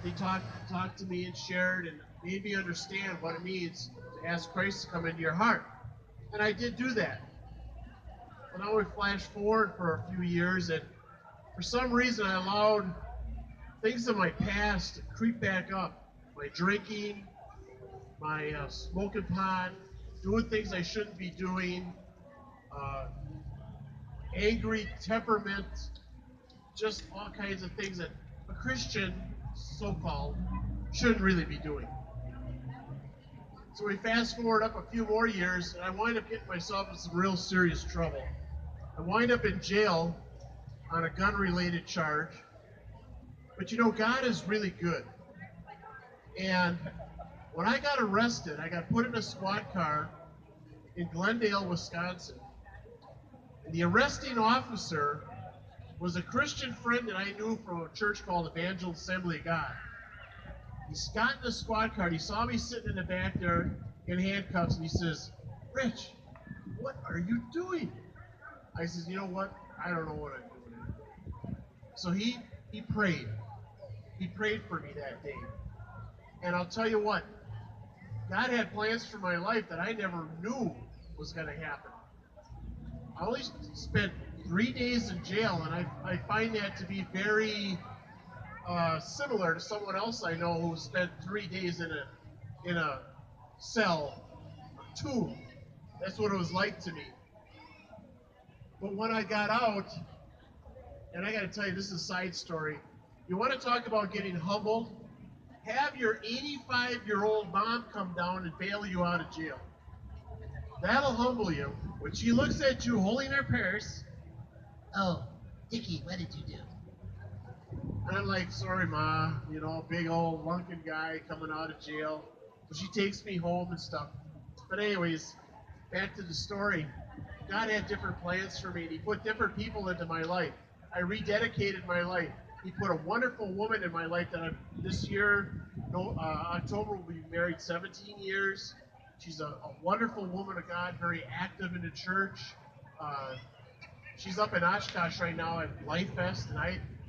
they talked to me and shared and made me understand what it means to ask Christ to come into your heart. And I did do that. But now we flash forward for a few years, and for some reason I allowed things in my past to creep back up. My drinking, my smoking pot, doing things I shouldn't be doing, uh, angry temperament, just all kinds of things that a Christian, so-called, shouldn't really be doing. So we fast forward up a few more years, and I wind up getting myself in some real serious trouble. I wind up in jail on a gun-related charge. But you know, God is really good. And when I got arrested, I got put in a squad car in Glendale, Wisconsin. And the arresting officer was a Christian friend that I knew from a church called Evangel Assembly of God. He got in the squad car. He saw me sitting in the back there in handcuffs, and he says, "Rich, what are you doing?" I says, "You know what? I don't know what I'm doing." So he prayed. He prayed for me that day. And I'll tell you what, God had plans for my life that I never knew was going to happen. I only spent 3 days in jail, and I find that to be very similar to someone else I know who spent 3 days in a cell, a tomb. That's what it was like to me. But when I got out, and I got to tell you, this is a side story. You want to talk about getting humbled? Have your 85-year-old mom come down and bail you out of jail. That'll humble you. When she looks at you holding her purse, "Oh, Dickie, what did you do?" And I'm like, "Sorry, Ma, you know, big old lunkin guy coming out of jail." So she takes me home and stuff. But anyways, back to the story. God had different plans for me, and He put different people into my life. I rededicated my life. He put a wonderful woman in my life that this year, no, October, will be married 17 years. She's a wonderful woman of God, very active in the church. Uh, she's up in Oshkosh right now at Life Fest, and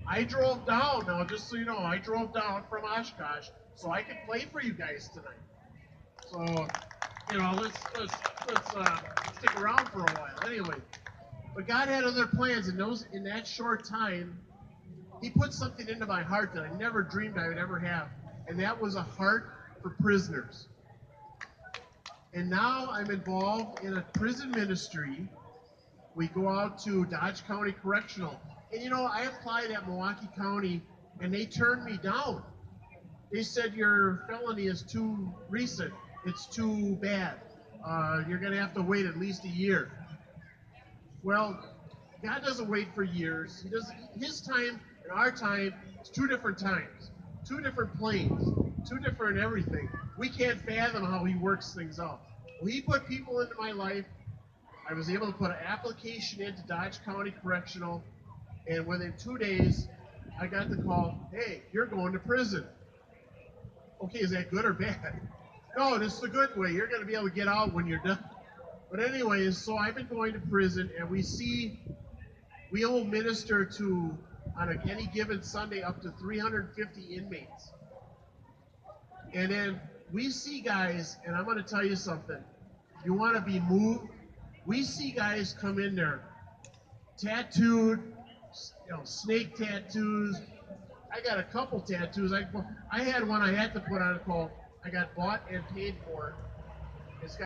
I drove down. Now, just so you know, I drove down from Oshkosh so I could play for you guys tonight. So, you know, let's stick around for a while. Anyway, but God had other plans, and in that short time, He put something into my heart that I never dreamed I would ever have, and that was a heart for prisoners. And now I'm involved in a prison ministry. We go out to Dodge County Correctional. And you know, I applied at Milwaukee County, and they turned me down. They said your felony is too recent. It's too bad. You're going to have to wait at least a year. Well, God doesn't wait for years. He doesn't. His time and our time is two different times, two different planes, two different everything. We can't fathom how He works things out. Well, He put people into my life. I was able to put an application into Dodge County Correctional, and within 2 days, I got the call, "Hey, you're going to prison." Okay, is that good or bad? No, this is the good way. You're going to be able to get out when you're done. But anyways, so I've been going to prison, and we will minister to, on any given Sunday, up to 350 inmates. And then we see guys, and I'm going to tell you something. You want to be moved? We see guys come in there, tattooed, you know, snake tattoos. I got a couple tattoos. I had one I had to put on called "I got bought and paid for." It's got